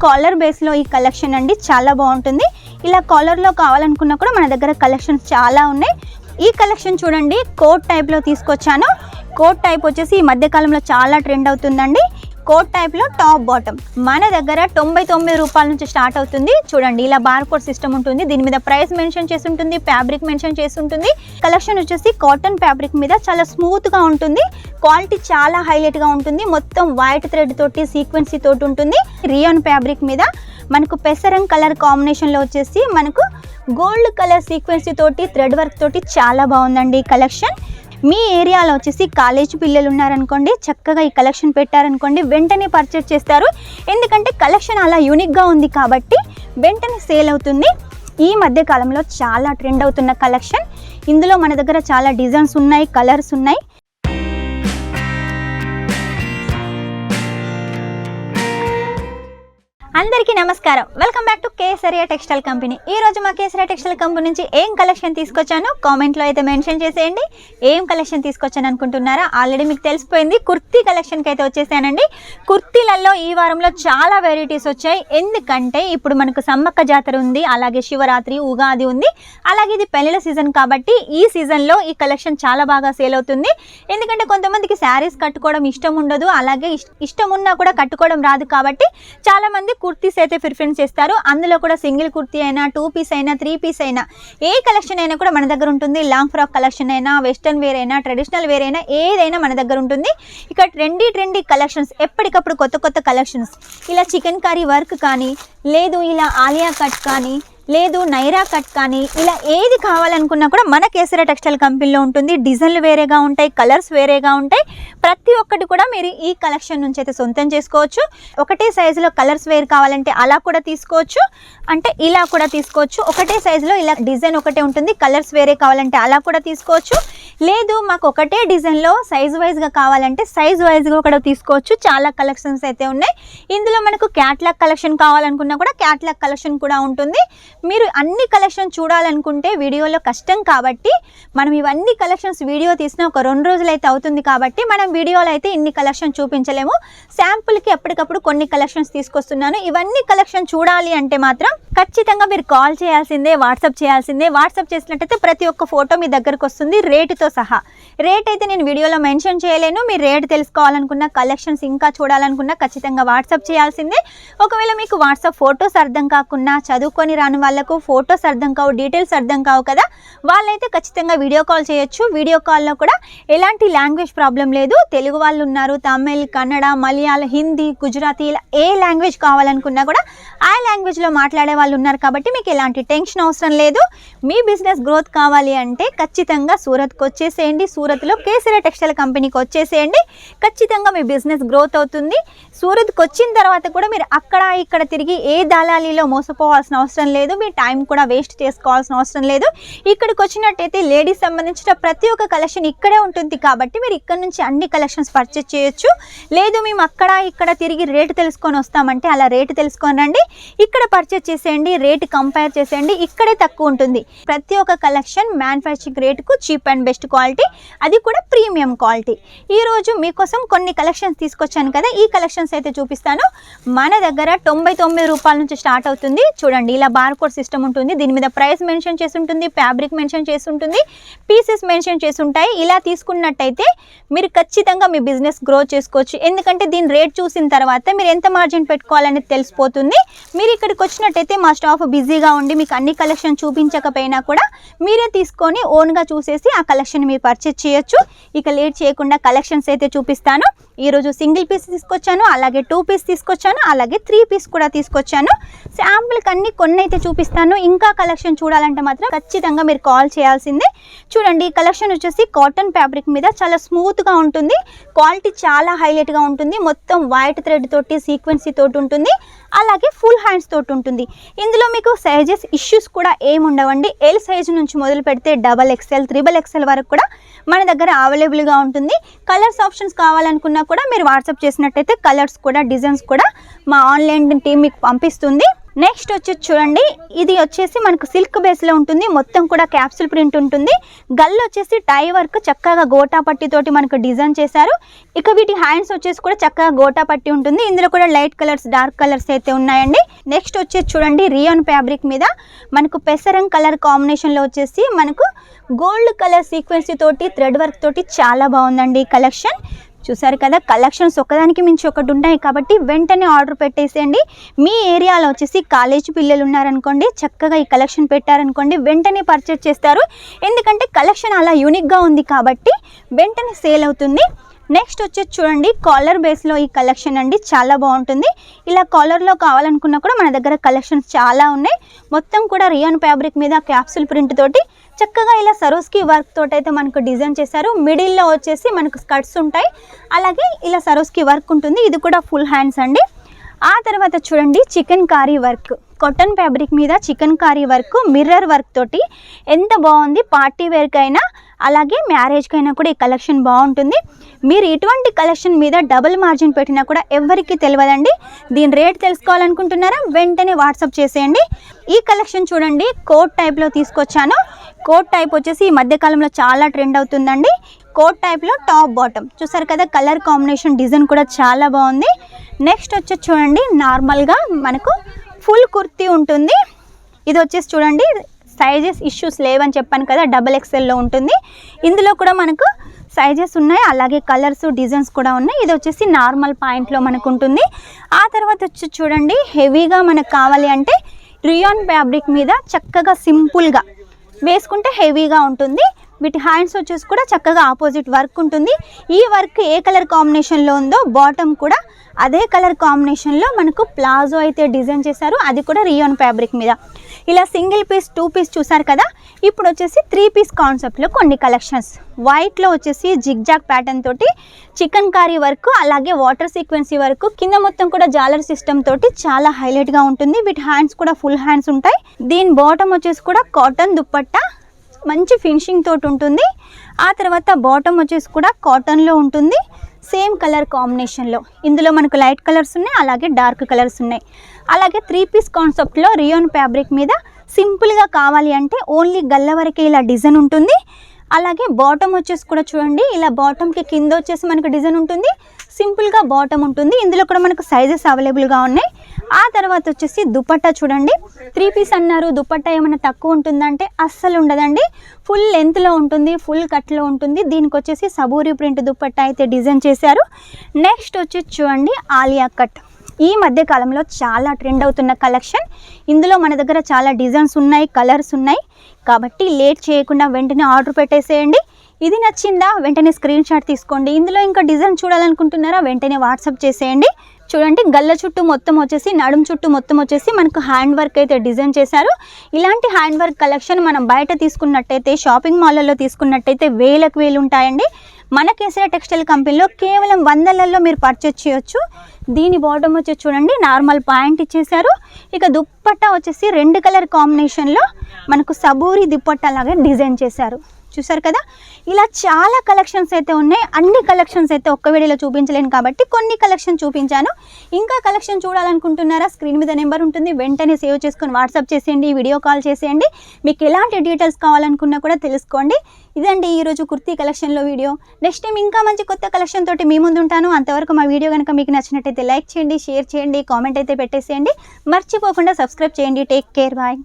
Caller base లో ఈ collection అండి చాలా బాగుంటుంది. ఇలా కాలర్ లో కావాలనుకున్నా కూడా మన దగ్గర కలెక్షన్స్ చాలా ఉన్నాయి. ఈ కలెక్షన్ చూడండి, కోట్ టైప్ లో తీసుకొచ్చాను. కోట్ టైప్ వచ్చేసి ఈ మధ్య కాలంలో చాలా ట్రెండ్ అవుతుందండి. కోట్ టైప్ లో టాప్ బాటమ్ మన దగ్గర 99 రూపాయల నుంచి స్టార్ట్ అవుతుంది. చూడండి, ఇలా బార్కోడ్ సిస్టమ్ ఉంటుంది. దీని మీద ప్రైస్ మెన్షన్ చేసి ఉంటుంది, ఫ్యాబ్రిక్ మెన్షన్ చేసి ఉంటుంది. కలెక్షన్ వచ్చేసి కాటన్ ఫ్యాబ్రిక్ మీద చాలా స్మూత్ గా ఉంటుంది. క్వాలిటీ చాలా హైలైట్ గా ఉంటుంది. మొత్తం వైట్ థ్రెడ్ తోటి సీక్వెన్సీ తోటి ఉంటుంది. రియాన్ ఫ్యాబ్రిక్ మీద మనకు పెసరంగ్ కలర్ కాంబినేషన్ లో వచ్చేసి మనకు గోల్డ్ కలర్ సీక్వెన్సీ తోటి థ్రెడ్ వర్క్ తోటి చాలా బాగుందండి ఈ కలెక్షన్. మీ ఏరియాలో వచ్చేసి కాలేజ్ పిల్లలు ఉన్నారనుకోండి, చక్కగా ఈ కలెక్షన్ పెట్టారనుకోండి, వెంటనే పర్చేస్ చేస్తారు. ఎందుకంటే కలెక్షన్ అలా యూనిక్గా ఉంది కాబట్టి వెంటనే సేల్ అవుతుంది. ఈ మధ్య కాలంలో చాలా ట్రెండ్ అవుతున్న కలెక్షన్. ఇందులో మన దగ్గర చాలా డిజైన్స్ ఉన్నాయి, కలర్స్ ఉన్నాయి. అందరికీ నమస్కారం, welcome back to Kesariya textile company. ఈ రోజు మా కేసరియా టెక్స్టైల్ కంపెనీ నుంచి ఏం కలెక్షన్ తీసుకొచ్చానో కామెంట్లో అయితే మెన్షన్ చేసేయండి. ఏం కలెక్షన్ తీసుకొచ్చాను అనుకుంటున్నారా? ఆల్రెడీ మీకు తెలిసిపోయింది. కుర్తీ కలెక్షన్కి అయితే వచ్చేసానండి. కుర్తీలలో ఈ వారంలో చాలా వెరైటీస్ వచ్చాయి. ఎందుకంటే ఇప్పుడు మనకు సమ్మక్క జాతర ఉంది, అలాగే శివరాత్రి, ఉగాది ఉంది, అలాగే ఇది పెళ్ళిళ్ళ సీజన్ కాబట్టి ఈ సీజన్లో ఈ కలెక్షన్ చాలా బాగా సేల్ అవుతుంది. ఎందుకంటే కొంతమందికి శారీస్ కట్టుకోవడం ఇష్టం ఉండదు, అలాగే ఇష్టం ఉన్నా కూడా కట్టుకోవడం రాదు. కాబట్టి చాలామంది కుర్తీస్ అయితే ప్రిఫరెన్స్ చేస్తారు. అందులో కూడా సింగిల్ కుర్తీ అయినా, 2 పీస్ అయినా, 3 పీస్ అయినా, ఏ కలెక్షన్ అయినా కూడా మన దగ్గర ఉంటుంది. లాంగ్ ఫ్రాక్ కలెక్షన్ అయినా, వెస్టర్న్ వేర్ అయినా, ట్రెడిషనల్ వేర్ అయినా, ఏదైనా మన దగ్గర ఉంటుంది. ఇక ట్రెండీ కలెక్షన్స్, ఎప్పటికప్పుడు కొత్త కలెక్షన్స్. ఇలా చికెన్ కర్రీ వర్క్ కానీ, లేదు ఇలా ఆలియా కట్ కానీ, లేదు నైరా కట్ కానీ, ఇలా ఏది కావాలనుకున్నా కూడా మన కేసరియా టెక్స్టైల్ కంపెనీలో ఉంటుంది. డిజైన్లు వేరేగా ఉంటాయి, కలర్స్ వేరేగా ఉంటాయి. ప్రతి ఒక్కటి కూడా మీరు ఈ కలెక్షన్ నుంచి అయితే సొంతం చేసుకోవచ్చు. ఒకటే సైజులో కలర్స్ వేరు కావాలంటే అలా కూడా తీసుకోవచ్చు, అంటే ఇలా కూడా తీసుకోవచ్చు. ఒకటే సైజులో ఇలా డిజైన్ ఒకటే ఉంటుంది, కలర్స్ వేరే కావాలంటే అలా కూడా తీసుకోవచ్చు. లేదు మాకు ఒకటే డిజైన్లో సైజు వైజ్గా కావాలంటే సైజ్ వైజ్గా కూడా తీసుకోవచ్చు. చాలా కలెక్షన్స్ అయితే ఉన్నాయి. ఇందులో మనకు క్యాట్లాగ్ కలెక్షన్ కావాలనుకున్నా కూడా క్యాట్లాగ్ కలెక్షన్ కూడా ఉంటుంది. మీరు అన్ని కలెక్షన్ చూడాలనుకుంటే వీడియోలో కష్టం కాబట్టి మనం ఇవన్నీ కలెక్షన్స్ వీడియో తీసిన ఒక 2 రోజులు అయితే అవుతుంది. కాబట్టి మనం వీడియోలో అయితే ఇన్ని కలెక్షన్ చూపించలేము. శాంపుల్కి ఎప్పటికప్పుడు కొన్ని కలెక్షన్స్ తీసుకొస్తున్నాను. ఇవన్నీ కలెక్షన్ చూడాలి అంటే మాత్రం ఖచ్చితంగా మీరు కాల్ చేయాల్సిందే, వాట్సాప్ చేయాల్సిందే. వాట్సాప్ చేసినట్టయితే ప్రతి ఒక్క ఫోటో మీ దగ్గరకు వస్తుంది రేటుతో సహా. రేట్ అయితే నేను వీడియోలో మెన్షన్ చేయలేను. మీరు రేట్ తెలుసుకోవాలనుకున్న, కలెక్షన్స్ ఇంకా చూడాలనుకున్నా ఖచ్చితంగా వాట్సాప్ చేయాల్సిందే. ఒకవేళ మీకు వాట్సాప్ ఫోటోస్ అర్థం కాకుండా, చదువుకొని రాని వాళ్ళకు ఫోటోస్ అర్థం కావు, డీటెయిల్స్ అర్థం కావు కదా, వాళ్ళైతే ఖచ్చితంగా వీడియో కాల్ చేయొచ్చు. వీడియో కాల్లో కూడా ఎలాంటి లాంగ్వేజ్ ప్రాబ్లం లేదు. తెలుగు వాళ్ళు ఉన్నారు, తమిళ్, కన్నడ, మలయాళం, హిందీ, గుజరాతీ, ఇలా ఏ లాంగ్వేజ్ కావాలనుకున్నా కూడా ఆ లాంగ్వేజ్లో మాట్లాడే వాళ్ళు ఉన్నారు. కాబట్టి మీకు ఎలాంటి టెన్షన్ అవసరం లేదు. మీ బిజినెస్ గ్రోత్ కావాలి అంటే ఖచ్చితంగా సూరత్కి వచ్చేసేయండి. సూరత్లో కేసరియా టెక్స్టైల్ కంపెనీకి వచ్చేసేయండి. ఖచ్చితంగా మీ బిజినెస్ గ్రోత్ అవుతుంది. సూరత్కి వచ్చిన తర్వాత కూడా మీరు అక్కడ ఇక్కడ తిరిగి ఏ దళాలీలో మోసపోవాల్సిన అవసరం లేదు. మీ టైం కూడా వేస్ట్ చేసుకోవాల్సిన అవసరం లేదు. ఇక్కడికి వచ్చినట్టయితే లేడీస్ సంబంధించిన ప్రతి ఒక్క కలెక్షన్ ఇక్కడే ఉంటుంది. కాబట్టి మీరు ఇక్కడ నుంచి అన్ని కలెక్షన్స్ పర్చేస్ చేయొచ్చు. లేదు మేము అక్కడ ఇక్కడ తిరిగి రేటు తెలుసుకొని వస్తామంటే అలా రేటు తెలుసుకొని రండి. ఇక్కడ పర్చేస్ చేసేయండి, రేటు కంపేర్ చేసేయండి. ఇక్కడే తక్కువ ఉంటుంది. ప్రతి ఒక్క కలెక్షన్ మ్యానుఫ్యాక్చరింగ్ రేటుకు చీప్ అండ్ బెస్ట్ క్వాలిటీ, అది కూడా ప్రీమియం క్వాలిటీ. ఈరోజు మీకోసం కొన్ని కలెక్షన్స్ తీసుకొచ్చాను కదా, ఈ కలెక్షన్స్ అయితే చూపిస్తాను. మన దగ్గర 99 రూపాయల నుంచి స్టార్ట్ అవుతుంది. చూడండి, ఇలా బార్కోడ్ సిస్టమ్ ఉంటుంది. దీని మీద ప్రైస్ మెన్షన్ చేసి ఉంటుంది, ఫ్యాబ్రిక్ మెన్షన్ చేసి ఉంటుంది, పీసెస్ మెన్షన్ చేసి ఉంటాయి. ఇలా తీసుకున్నట్టయితే మీరు ఖచ్చితంగా మీ బిజినెస్ గ్రో చేసుకోవచ్చు. ఎందుకంటే దీని రేట్ చూసిన తర్వాత మీరు ఎంత మార్జిన్ పెట్టుకోవాలనేది తెలిసిపోతుంది. మీరు ఇక్కడికి వచ్చినట్టయితే మా స్టాఫ్ బిజీగా ఉండి మీకు అన్ని కలెక్షన్ చూపించకపోయినా కూడా మీరే తీసుకొని ఓన్గా చూసేసి ఆ కలెక్షన్ మీరు పర్చేస్ చేయొచ్చు. ఇక లేట్ చేయకుండా కలెక్షన్స్ అయితే చూపిస్తాను. ఈరోజు సింగిల్ పీస్ తీసుకొచ్చాను, అలాగే 2 పీస్ తీసుకొచ్చాను, అలాగే 3 పీస్ కూడా తీసుకొచ్చాను. శాంపుల్కి అన్ని కొన్ని అయితే చూపిస్తాను. ఇంకా కలెక్షన్ చూడాలంటే మాత్రం ఖచ్చితంగా మీరు కాల్ చేయాల్సిందే. చూడండి, ఈ కలెక్షన్ వచ్చేసి కాటన్ ఫ్యాబ్రిక్ మీద చాలా స్మూత్గా ఉంటుంది. క్వాలిటీ చాలా హైలైట్గా ఉంటుంది. మొత్తం వైట్ థ్రెడ్ తోటి సీక్వెన్సీ తోటి ఉంటుంది, అలాగే ఫుల్ హ్యాండ్స్ తోటి ఉంటుంది. ఇందులో మీకు సైజెస్ ఇష్యూస్ కూడా ఏమి ఉండవండి. ఎల్ సైజు నుంచి మొదలు పెడితే XXL, XXL వరకు కూడా మన దగ్గర అవైలబుల్గా ఉంటుంది. కలర్స్ ఆప్షన్స్ కావాలనుకున్నా కూడా మీరు వాట్సాప్ చేసినట్టయితే కలర్స్ కూడా, డిజైన్స్ కూడా మా ఆన్లైన్ టీం మీకు పంపిస్తుంది. నెక్స్ట్ వచ్చేసి చూడండి, ఇది వచ్చేసి మనకు సిల్క్ బేస్లో ఉంటుంది, మొత్తం కూడా క్యాప్సూల్ ప్రింట్ ఉంటుంది. గల్ వచ్చేసి టై వర్క్ చక్కగా గోటా పట్టితోటి మనకు డిజైన్ చేశారు. ఇక వీటి హ్యాండ్స్ వచ్చేసి కూడా చక్కగా గోటా పట్టి ఉంటుంది. ఇందులో కూడా లైట్ కలర్స్, డార్క్ కలర్స్ అయితే ఉన్నాయండి. నెక్స్ట్ వచ్చేసి చూడండి, రియాన్ ఫ్యాబ్రిక్ మీద మనకు పెసరంగ్ కలర్ కాంబినేషన్లో వచ్చేసి మనకు గోల్డ్ కలర్ సీక్వెన్సీ తోటి థ్రెడ్ వర్క్ తోటి చాలా బాగుందండి ఈ కలెక్షన్. చూసారు కదా, కలెక్షన్స్ ఒకదానికి మించి ఒకటి ఉన్నాయి కాబట్టి వెంటనే ఆర్డర్ పెట్టేసేయండి. మీ ఏరియాలో వచ్చేసి కాలేజీ పిల్లలు ఉన్నారనుకోండి, చక్కగా ఈ కలెక్షన్ పెట్టారనుకోండి, వెంటనే పర్చేజ్ చేస్తారు. ఎందుకంటే కలెక్షన్ అలా యూనిక్గా ఉంది కాబట్టి వెంటనే సేల్ అవుతుంది. నెక్స్ట్ వచ్చేసి చూడండి, కాలర్ బేస్లో ఈ కలెక్షన్ అండి, చాలా బాగుంటుంది. ఇలా కాలర్లో కావాలనుకున్నా కూడా మన దగ్గర కలెక్షన్స్ చాలా ఉన్నాయి. మొత్తం కూడా రియాన్ ఫ్యాబ్రిక్ మీద క్యాప్సూల్ ప్రింట్ తోటి చక్కగా ఇలా సరోస్కి వర్క్ తోటి అయితే మనకు డిజైన్ చేశారు. మిడిల్లో వచ్చేసి మనకు స్కర్ట్స్ ఉంటాయి, అలాగే ఇలా సరోస్కి వర్క్ ఉంటుంది. ఇది కూడా ఫుల్ హ్యాండ్స్ అండి. ఆ తర్వాత చూడండి, chikankari work, cotton fabric మీద chikankari work, mirror work తోటి ఎంత బాగుంది. పార్టీ వేర్కైనా అలాగే మ్యారేజ్కైనా కూడా ఈ కలెక్షన్ బాగుంటుంది. మీరు ఇటువంటి కలెక్షన్ మీద డబుల్ మార్జిన్ పెట్టినా కూడా ఎవరికి తెలియదండి. దీని రేట్ తెలుసుకోవాలనుకుంటున్నారా, వెంటనే వాట్సాప్ చేసేయండి. ఈ కలెక్షన్ చూడండి, కోట్ టైప్లో తీసుకొచ్చాను. కోట్ టైప్ వచ్చేసి ఈ మధ్యకాలంలో చాలా ట్రెండ్ అవుతుందండి. కోట్ టైప్లో టాప్ బాటమ్ చూసారు కదా, కలర్ కాంబినేషన్ డిజైన్ కూడా చాలా బాగుంది. నెక్స్ట్ వచ్చేసి చూడండి, నార్మల్గా మనకు ఫుల్ కుర్తీ ఉంటుంది. ఇది వచ్చేసి చూడండి, సైజెస్ ఇష్యూస్ లేవని చెప్పాను కదా, XXL ఉంటుంది. ఇందులో కూడా మనకు సైజెస్ ఉన్నాయి, అలాగే కలర్స్, డిజైన్స్ కూడా ఉన్నాయి. ఇది వచ్చేసి నార్మల్ పాయింట్లో మనకు ఉంటుంది. ఆ తర్వాత వచ్చి చూడండి, హెవీగా మనకు కావాలి అంటే రియాన్ ఫ్యాబ్రిక్ మీద చక్కగా సింపుల్గా వేసుకుంటే హెవీగా ఉంటుంది. వీటి హ్యాండ్స్ వచ్చేసి కూడా చక్కగా ఆపోజిట్ వర్క్ ఉంటుంది. ఈ వర్క్ ఏ కలర్ కాంబినేషన్లో ఉందో బాటమ్ కూడా అదే కలర్ కాంబినేషన్లో మనకు ప్లాజో అయితే డిజైన్ చేశారు. అది కూడా రియాన్ ఫ్యాబ్రిక్ మీద. ఇలా సింగిల్ పీస్, 2 పీస్ చూసారు కదా. ఇప్పుడు వచ్చేసి 3 పీస్ కాన్సెప్ట్లో కొన్ని కలెక్షన్స్. వైట్లో వచ్చేసి జిగ్జాగ్ ప్యాటర్న్ తోటి చికెన్ కారీ వర్క్, అలాగే వాటర్ సీక్వెన్సీ వర్క్, కింద మొత్తం కూడా జాలర్ సిస్టమ్ తోటి చాలా హైలైట్గా ఉంటుంది. వీటి హ్యాండ్స్ కూడా ఫుల్ హ్యాండ్స్ ఉంటాయి. దీని బాటమ్ వచ్చేసి కూడా కాటన్ దుప్పట్టా మంచి ఫినిషింగ్ తోటి ఉంటుంది. ఆ తర్వాత బాటమ్ వచ్చేసి కూడా కాటన్లో ఉంటుంది, సేమ్ కలర్ కాంబినేషన్లో. ఇందులో మనకు లైట్ కలర్స్ ఉన్నాయి, అలాగే డార్క్ కలర్స్ ఉన్నాయి. అలాగే 3 పీస్ కాన్సెప్ట్లో రియాన్ ఫ్యాబ్రిక్ మీద సింపుల్గా కావాలి అంటే ఓన్లీ గల్ల వరకే ఇలా డిజైన్ ఉంటుంది. అలాగే బాటమ్ వచ్చేసి కూడా చూడండి, ఇలా బాటమ్కి కింద వచ్చేసి మనకు డిజైన్ ఉంటుంది, సింపుల్గా బాటమ్ ఉంటుంది. ఇందులో కూడా మనకు సైజెస్ అవైలబుల్గా ఉన్నాయి. ఆ తర్వాత వచ్చేసి దుపట్టా చూడండి, 3 పీస్ అన్నారు, దుపట్టా ఏమైనా తక్కువ ఉంటుందంటే అస్సలు ఉండదండి. ఫుల్ లెంత్లో ఉంటుంది, ఫుల్ కట్లో ఉంటుంది. దీనికి వచ్చేసి సబూరి ప్రింట్ దుపట్టా అయితే డిజైన్ చేశారు. నెక్స్ట్ వచ్చేసి చూడండి, ఆలియా కట్. ఈ మధ్య కాలంలో చాలా ట్రెండ్ అవుతున్న కలెక్షన్. ఇందులో మన దగ్గర చాలా డిజైన్స్ ఉన్నాయి, కలర్స్ ఉన్నాయి. కాబట్టి లేట్ చేయకుండా వెంటనే ఆర్డర్ పెట్టేసేయండి. ఇది నచ్చిందా, వెంటనే స్క్రీన్ షాట్ తీసుకోండి. ఇందులో ఇంకా డిజైన్ చూడాలనుకుంటున్నారా, వెంటనే వాట్సాప్ చేసేయండి. చూడండి, గల్ల చుట్టూ మొత్తం వచ్చేసి, నడుం చుట్టూ మొత్తం వచ్చేసి మనకు హ్యాండ్ వర్క్ అయితే డిజైన్ చేశారు. ఇలాంటి హ్యాండ్ వర్క్ కలెక్షన్ మనం బయట తీసుకున్నట్టయితే, షాపింగ్ మాల్లలో తీసుకున్నట్టయితే వేలకు వేలు ఉంటాయండి. మన కేసరియా టెక్స్టైల్ కంపెనీలో కేవలం 100లలో మీరు పర్చేజ్ చేయొచ్చు. దీని బాటమ్ వచ్చేసి చూడండి, నార్మల్ పాయింట్ ఇచ్చేసారు. ఇక దుప్పట్టా వచ్చేసి 2 కలర్ కాంబినేషన్లో మనకు సబూరి దుప్పట్టా లాగా డిజైన్ చేశారు. చూసారు కదా, ఇలా చాలా కలెక్షన్స్ అయితే ఉన్నాయి. అన్ని కలెక్షన్స్ అయితే ఒక్క వీడియోలో చూపించలేను కాబట్టి కొన్ని కలెక్షన్ చూపించాను. ఇంకా కలెక్షన్ చూడాలనుకుంటున్నారా, స్క్రీన్ మీద నెంబర్ ఉంటుంది, వెంటనే సేవ్ చేసుకొని వాట్సాప్ చేసేయండి, వీడియో కాల్ చేసేయండి. మీకు ఎలాంటి డీటెయిల్స్ కావాలనుకున్నా కూడా తెలుసుకోండి. ఇదండి ఈరోజు కుర్తీ కలెక్షన్లో వీడియో. నెక్స్ట్ టైం ఇంకా మంచి కొత్త కలెక్షన్ తోటి మీ ముందు ఉంటాను. అంతవరకు మా వీడియో కనుక మీకు నచ్చినట్టయితే లైక్ చేయండి, షేర్ చేయండి, కామెంట్ అయితే పెట్టేసేయండి. మర్చిపోకుండా సబ్స్క్రైబ్ చేయండి. Take care, bye.